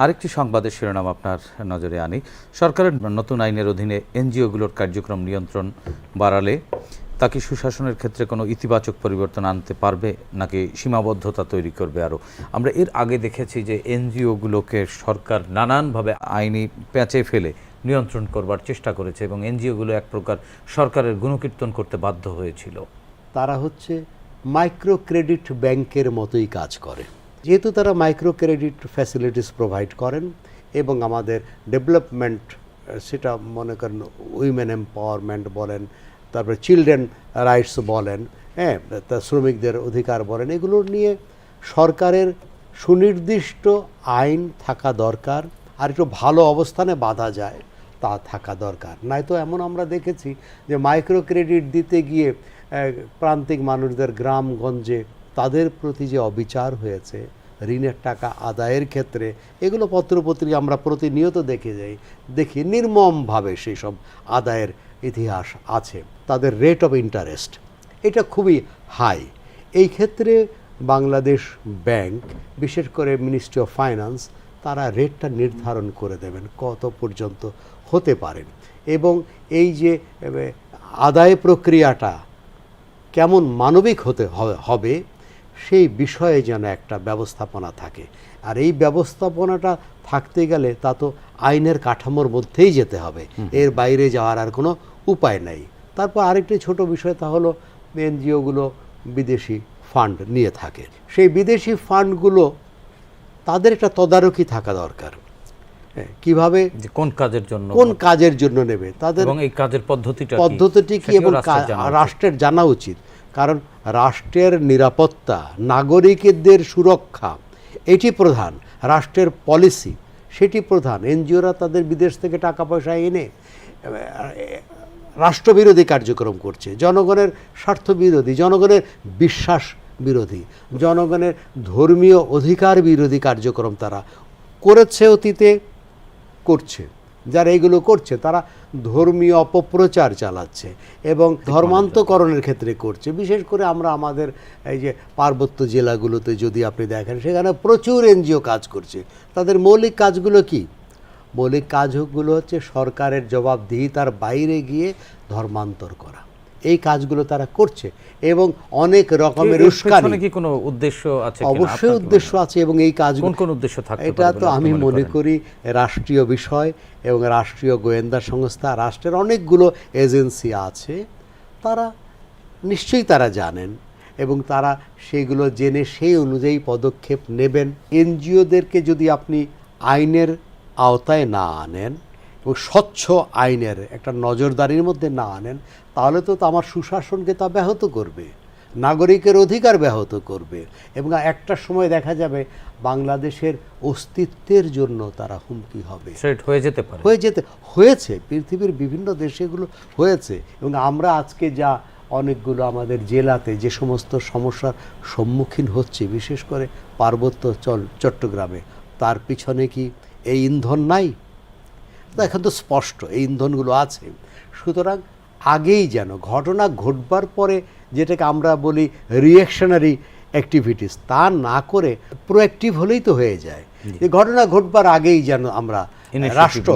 আরেকটি সংবাদের শিরোনাম আপনার নজরে আনি। সরকারের নতুন আইনের অধীনে এনজিওগুলোর কার্যক্রম নিয়ন্ত্রণ বাড়ালে তা কি সুশাসনের ক্ষেত্রে কোনো ইতিবাচক পরিবর্তন আনতে পারবে নাকি সীমাবদ্ধতা তৈরি করবে আরও? আমরা এর আগে দেখেছি যে এনজিওগুলোকে সরকার নানানভাবে আইনি প্যাঁচে ফেলে নিয়ন্ত্রণ করবার চেষ্টা করেছে এবং এনজিওগুলো এক প্রকার সরকারের গুণকীর্তন করতে বাধ্য হয়েছিল। তারা হচ্ছে মাইক্রো ক্রেডিট ব্যাংকের মতোই কাজ করে, যেহেতু তারা মাইক্রো ক্রেডিট ফ্যাসিলিটিস প্রোভাইড করেন এবং আমাদের ডেভেলপমেন্ট, সেটা মনে করেন উইমেন এম্পাওয়ারমেন্ট বলেন, তারপরে চিলড্রেন রাইটস বলেন, হ্যাঁ, তা শ্রমিকদের অধিকার বলেন, এগুলো নিয়ে সরকারের সুনির্দিষ্ট আইন থাকা দরকার। আর একটু ভালো অবস্থানে বাঁধা যায় তা থাকা দরকার। নয়তো এমন আমরা দেখেছি যে মাইক্রো ক্রেডিট দিতে গিয়ে প্রান্তিক মানুষদের গ্রামগঞ্জে তাদের প্রতি যে অবিচার হয়েছে ঋণের টাকা আদায়ের ক্ষেত্রে, এগুলো পত্রপত্রিকা আমরা প্রতিনিয়ত দেখি নির্মমভাবে সেই সব আদায়ের ইতিহাস আছে। তাদের রেট অফ ইন্টারেস্ট এটা খুবই হাই। এই ক্ষেত্রে বাংলাদেশ ব্যাংক, বিশেষ করে মিনিস্ট্রি অফ ফাইন্যান্স, তারা রেটটা নির্ধারণ করে দেবেন কত পর্যন্ত হতে পারে এবং এই যে আদায় প্রক্রিয়াটা কেমন মানবিক হতে হবে সেই বিষয়ে যেন একটা ব্যবস্থাপনা থাকে। আর এই ব্যবস্থাপনাটা থাকতে গেলে তা তো আইনের কাঠামোর মধ্যেই যেতে হবে, এর বাইরে যাওয়ার আর কোনো উপায় নাই। তারপর আরেকটি ছোট বিষয়, তা হলো এনজিওগুলো বিদেশি ফান্ড নিয়ে থাকে। সেই বিদেশি ফান্ডগুলো তাদের একটা তদারকি থাকা দরকার, কিভাবে কোন কাজের জন্য নেবে তাদের, এবং এই কাজের পদ্ধতিটি কি এবং রাষ্ট্রের জানা উচিত। কারণ রাষ্ট্রের নিরাপত্তা, নাগরিকদের সুরক্ষা এটি প্রধান, রাষ্ট্রের পলিসি সেটি প্রধান। এনজিওরা তাদের বিদেশ থেকে টাকা পয়সা এনে রাষ্ট্রবিরোধী কার্যক্রম করছে, জনগণের স্বার্থ বিরোধী, জনগণের বিশ্বাস বিরোধী, জনগণের ধর্মীয় অধিকার বিরোধী কার্যক্রম তারা করেছে, অতীতে করছে। যারা এগুলো করছে তারা ধর্মীয় অপপ্রচার চালাচ্ছে এবং ধর্মান্তকরণের ক্ষেত্রে করছে। বিশেষ করে আমরা আমাদের এই যে পার্বত্য জেলাগুলোতে যদি আপনি দেখেন, সেখানে প্রচুর এনজিও কাজ করছে। তাদের মৌলিক কাজগুলো কি? মৌলিক কাজগুলো হচ্ছে সরকারের জবাবদিহিতার বাইরে গিয়ে ধর্মান্তর করা। এই কাজগুলো তারা করছে এবং অনেক রকমের উস্কানি। কি কোনো উদ্দেশ্য আছে? অবশ্যই উদ্দেশ্য আছে এবং এই কাজগুলো কোন উদ্দেশ্য থাকতে পারে? এটা তো আমি মনে করি রাষ্ট্রীয় বিষয় এবং রাষ্ট্রীয় গোয়েন্দা সংস্থা, রাষ্ট্রের অনেকগুলো এজেন্সি আছে, তারা নিশ্চয়ই তারা জানেন এবং তারা সেগুলো জেনে সেই অনুযায়ী পদক্ষেপ নেবেন। এনজিওদেরকে যদি আপনি আইনের আওতায় না আনেন এবং স্বচ্ছ আইনের একটা নজরদারির মধ্যে না আনেন, তাহলে তো আমার সুশাসনকে তা ব্যাহত করবে, নাগরিকের অধিকার ব্যাহত করবে এবং একটা সময় দেখা যাবে বাংলাদেশের অস্তিত্বের জন্য তারা হুমকি হবে, হয়েছে পৃথিবীর বিভিন্ন দেশে এগুলো হয়েছে। এবং আমরা আজকে যা অনেকগুলো আমাদের জেলাতে যে সমস্ত সমস্যার সম্মুখীন হচ্ছে, বিশেষ করে পার্বত্য চট্টগ্রামে, তার পিছনে কি এই ইন্ধন নাই? এখন তো স্পষ্ট এই ইন্ধনগুলো আছে। সুতরাং আগেই যেন ঘটনা ঘটবার পরে, যেটাকে আমরা বলি রিঅ্যাকশনারি অ্যাক্টিভিটিস, তা না করে প্রোঅ্যাক্টিভ হলেই তো হয়ে যায়। যে ঘটনা ঘটবার আগেই যেন আমরা রাষ্ট্র